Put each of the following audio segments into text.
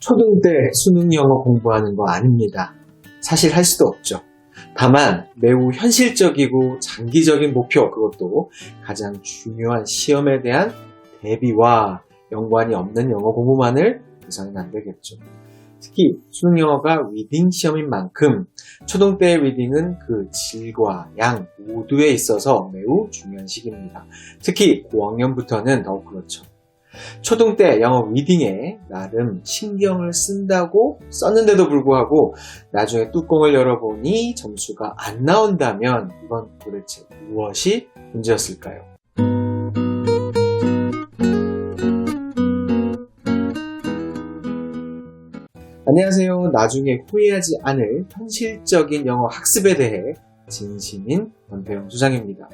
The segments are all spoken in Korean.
초등 때 수능 영어 공부하는 거 아닙니다. 사실 할 수도 없죠. 다만 매우 현실적이고 장기적인 목표, 그것도 가장 중요한 시험에 대한 대비와 연관이 없는 영어 공부만을 해서는 안 되겠죠. 특히 수능 영어가 리딩 시험인 만큼 초등 때의 리딩은 그 질과 양 모두에 있어서 매우 중요한 시기입니다. 특히 고학년부터는 더욱 그렇죠. 초등 때 영어 리딩에 나름 신경을 쓴다고 썼는데도 불구하고 나중에 뚜껑을 열어보니 점수가 안 나온다면 이건 도대체 무엇이 문제였을까요? 안녕하세요. 나중에 후회하지 않을 현실적인 영어 학습에 대해 진심인 권태영 소장입니다.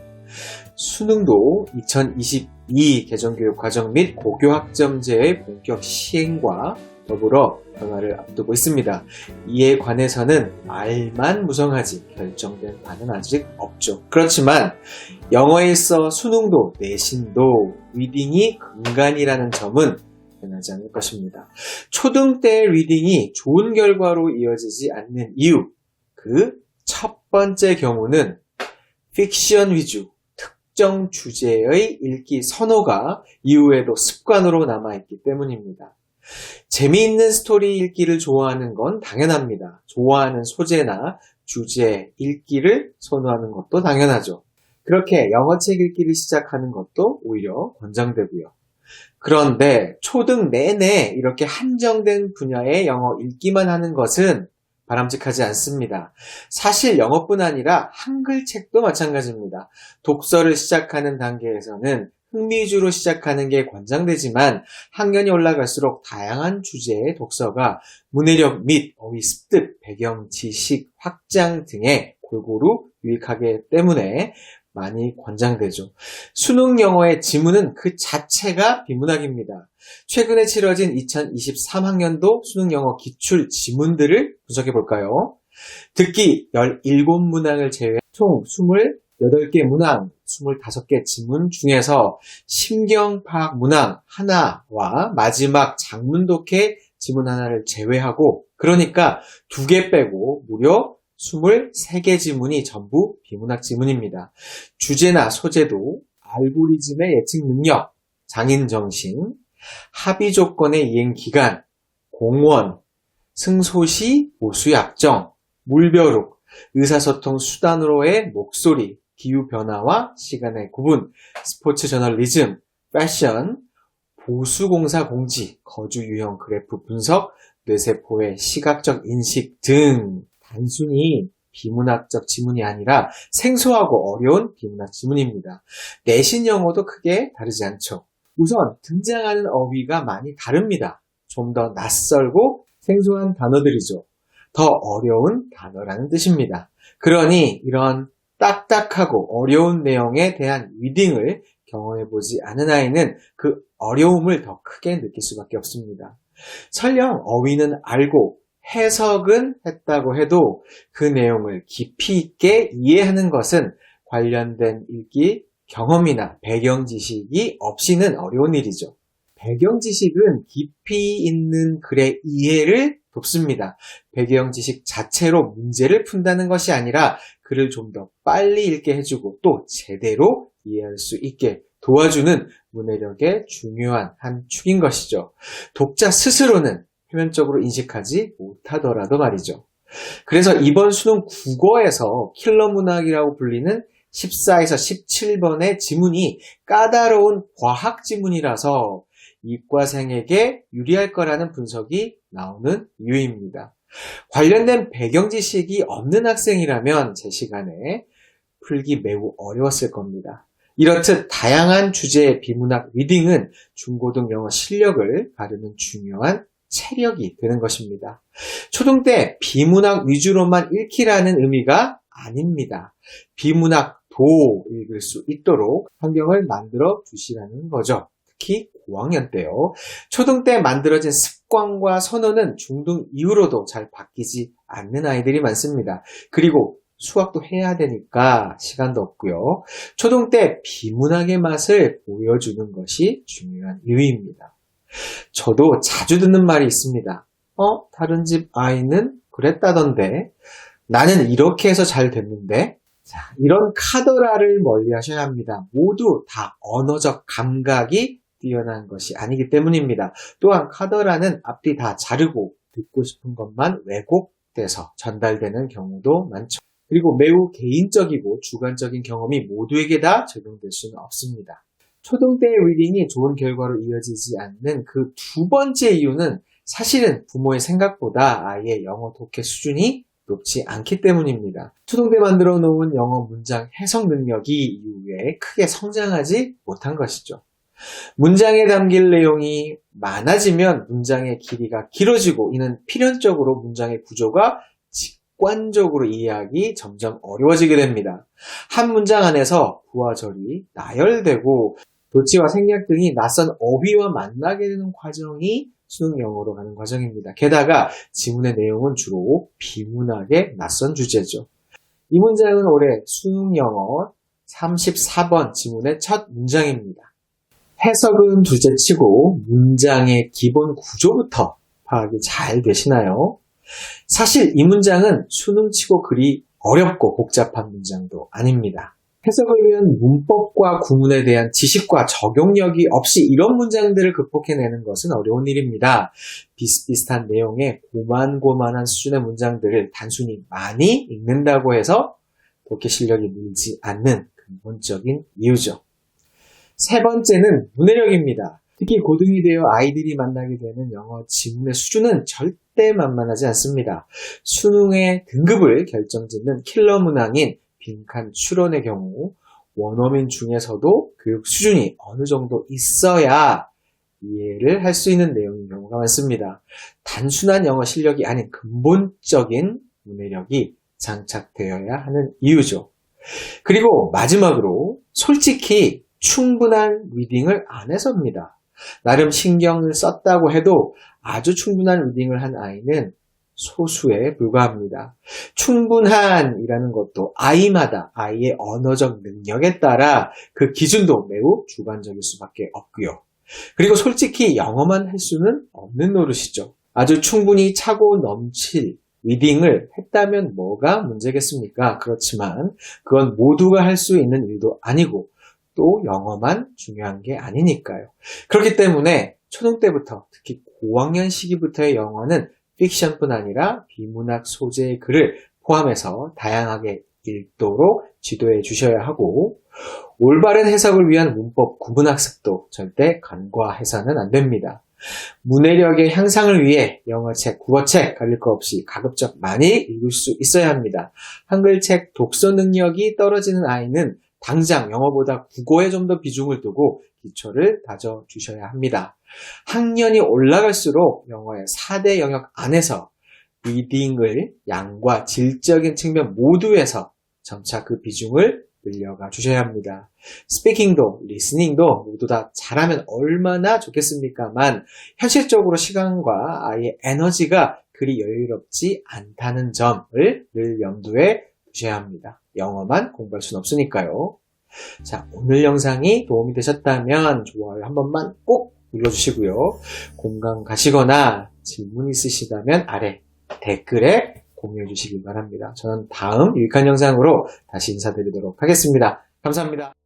수능도 2022 개정교육과정 및 고교학점제의 본격 시행과 더불어 변화를 앞두고 있습니다. 이에 관해서는 말만 무성하지 결정된 바는 아직 없죠. 그렇지만 영어에 있어 수능도 내신도 리딩이 근간이라는 점은 변하지 않을 것입니다. 초등 때 리딩이 좋은 결과로 이어지지 않는 이유, 그 첫 번째 경우는 픽션 위주, 특정 주제의 읽기 선호가 이후에도 습관으로 남아있기 때문입니다. 재미있는 스토리 읽기를 좋아하는 건 당연합니다. 좋아하는 소재나 주제 읽기를 선호하는 것도 당연하죠. 그렇게 영어책 읽기를 시작하는 것도 오히려 권장되고요. 그런데 초등 내내 이렇게 한정된 분야의 영어 읽기만 하는 것은 바람직하지 않습니다. 사실 영어뿐 아니라 한글 책도 마찬가지입니다. 독서를 시작하는 단계에서는 흥미 위주로 시작하는 게 권장되지만 학년이 올라갈수록 다양한 주제의 독서가 문해력 및 어휘 습득, 배경 지식 확장 등에 골고루 유익하기 때문에 많이 권장되죠. 수능 영어의 지문은 그 자체가 비문학입니다. 최근에 치러진 2023학년도 수능 영어 기출 지문들을 분석해 볼까요? 듣기 17문항을 제외한 총 28개 문항, 25개 지문 중에서 심경파악 문항 하나와 마지막 장문독해 지문 하나를 제외하고, 그러니까 2개 빼고 무려 23개 지문이 전부 비문학 지문입니다. 주제나 소재도 알고리즘의 예측 능력, 장인 정신, 합의 조건의 이행 기간, 공원, 승소시, 보수 약정, 물벼룩, 의사소통 수단으로의 목소리, 기후 변화와 시간의 구분, 스포츠 저널리즘, 패션, 보수공사 공지, 거주 유형 그래프 분석, 뇌세포의 시각적 인식 등 단순히 비문학적 지문이 아니라 생소하고 어려운 비문학 지문입니다. 내신 영어도 크게 다르지 않죠. 우선 등장하는 어휘가 많이 다릅니다. 좀 더 낯설고 생소한 단어들이죠. 더 어려운 단어라는 뜻입니다. 그러니 이런 딱딱하고 어려운 내용에 대한 리딩을 경험해보지 않은 아이는 그 어려움을 더 크게 느낄 수밖에 없습니다. 설령 어휘는 알고 해석은 했다고 해도 그 내용을 깊이 있게 이해하는 것은 관련된 읽기 경험이나 배경 지식이 없이는 어려운 일이죠. 배경 지식은 깊이 있는 글의 이해를 돕습니다. 배경 지식 자체로 문제를 푼다는 것이 아니라 글을 좀 더 빨리 읽게 해주고 또 제대로 이해할 수 있게 도와주는 문해력의 중요한 한 축인 것이죠. 독자 스스로는 표면적으로 인식하지 못하더라도 말이죠. 그래서 이번 수능 국어에서 킬러 문학이라고 불리는 14에서 17번의 지문이 까다로운 과학 지문이라서 이과생에게 유리할 거라는 분석이 나오는 이유입니다. 관련된 배경 지식이 없는 학생이라면 제 시간에 풀기 매우 어려웠을 겁니다. 이렇듯 다양한 주제의 비문학 리딩은 중고등 영어 실력을 가르는 중요한 체력이 되는 것입니다. 초등 때 비문학 위주로만 읽기라는 의미가 아닙니다. 비문학도 읽을 수 있도록 환경을 만들어 주시라는 거죠. 특히 고학년 때요. 초등 때 만들어진 습관과 선호는 중등 이후로도 잘 바뀌지 않는 아이들이 많습니다. 그리고 수학도 해야 되니까 시간도 없고요. 초등 때 비문학의 맛을 보여주는 것이 중요한 이유입니다. 저도 자주 듣는 말이 있습니다. 다른 집 아이는 그랬다던데 나는 이렇게 해서 잘 됐는데. 자, 이런 카더라를 멀리 하셔야 합니다. 모두 다 언어적 감각이 뛰어난 것이 아니기 때문입니다. 또한 카더라는 앞뒤 다 자르고 듣고 싶은 것만 왜곡돼서 전달되는 경우도 많죠. 그리고 매우 개인적이고 주관적인 경험이 모두에게 다 적용될 수는 없습니다. 초등 때의 리딩이 좋은 결과로 이어지지 않는 그 두 번째 이유는 사실은 부모의 생각보다 아이의 영어 독해 수준이 높지 않기 때문입니다. 초등 때 만들어 놓은 영어 문장 해석 능력이 이후에 크게 성장하지 못한 것이죠. 문장에 담길 내용이 많아지면 문장의 길이가 길어지고 이는 필연적으로 문장의 구조가 직관적으로 이해하기 점점 어려워지게 됩니다. 한 문장 안에서 부와 절이 나열되고 도치와 생략 등이 낯선 어휘와 만나게 되는 과정이 수능 영어로 가는 과정입니다. 게다가 지문의 내용은 주로 비문학의 낯선 주제죠. 이 문장은 올해 수능 영어 34번 지문의 첫 문장입니다. 해석은 둘째치고 문장의 기본 구조부터 파악이 잘 되시나요? 사실 이 문장은 수능치고 그리 어렵고 복잡한 문장도 아닙니다. 해석을 위한 문법과 구문에 대한 지식과 적용력이 없이 이런 문장들을 극복해내는 것은 어려운 일입니다. 비슷비슷한 내용의 고만고만한 수준의 문장들을 단순히 많이 읽는다고 해서 독해 실력이 늘지 않는 근본적인 이유죠. 세 번째는 문해력입니다. 특히 고등이 되어 아이들이 만나게 되는 영어 지문의 수준은 절대 만만하지 않습니다. 수능의 등급을 결정짓는 킬러 문항인 빈칸 추론의 경우 원어민 중에서도 교육 수준이 어느 정도 있어야 이해를 할 수 있는 내용인 경우가 많습니다. 단순한 영어 실력이 아닌 근본적인 문해력이 장착되어야 하는 이유죠. 그리고 마지막으로 솔직히 충분한 리딩을 안 해서입니다. 나름 신경을 썼다고 해도 아주 충분한 리딩을 한 아이는 소수에 불과합니다. 충분한이라는 것도 아이마다 아이의 언어적 능력에 따라 그 기준도 매우 주관적일 수밖에 없고요. 그리고 솔직히 영어만 할 수는 없는 노릇이죠. 아주 충분히 차고 넘칠 리딩을 했다면 뭐가 문제겠습니까? 그렇지만 그건 모두가 할 수 있는 일도 아니고 또 영어만 중요한 게 아니니까요. 그렇기 때문에 초등 때부터 특히 고학년 시기부터의 영어는 픽션뿐 아니라 비문학 소재의 글을 포함해서 다양하게 읽도록 지도해 주셔야 하고 올바른 해석을 위한 문법 구문학습도 절대 간과해서는 안 됩니다. 문해력의 향상을 위해 영어책, 국어책 가릴 거 없이 가급적 많이 읽을 수 있어야 합니다. 한글책 독서 능력이 떨어지는 아이는 당장 영어보다 국어에 좀 더 비중을 두고 기초를 다져주셔야 합니다. 학년이 올라갈수록 영어의 4대 영역 안에서 리딩을 양과 질적인 측면 모두에서 점차 그 비중을 늘려가 주셔야 합니다. 스피킹도 리스닝도 모두 다 잘하면 얼마나 좋겠습니까만 현실적으로 시간과 아이의 에너지가 그리 여유롭지 않다는 점을 늘 염두에 두셔야 합니다. 영어만 공부할 수는 없으니까요. 자, 오늘 영상이 도움이 되셨다면 좋아요 한 번만 꼭 눌러주시고요. 공감 가시거나 질문 있으시다면 아래 댓글에 공유해 주시기 바랍니다. 저는 다음 유익한 영상으로 다시 인사드리도록 하겠습니다. 감사합니다.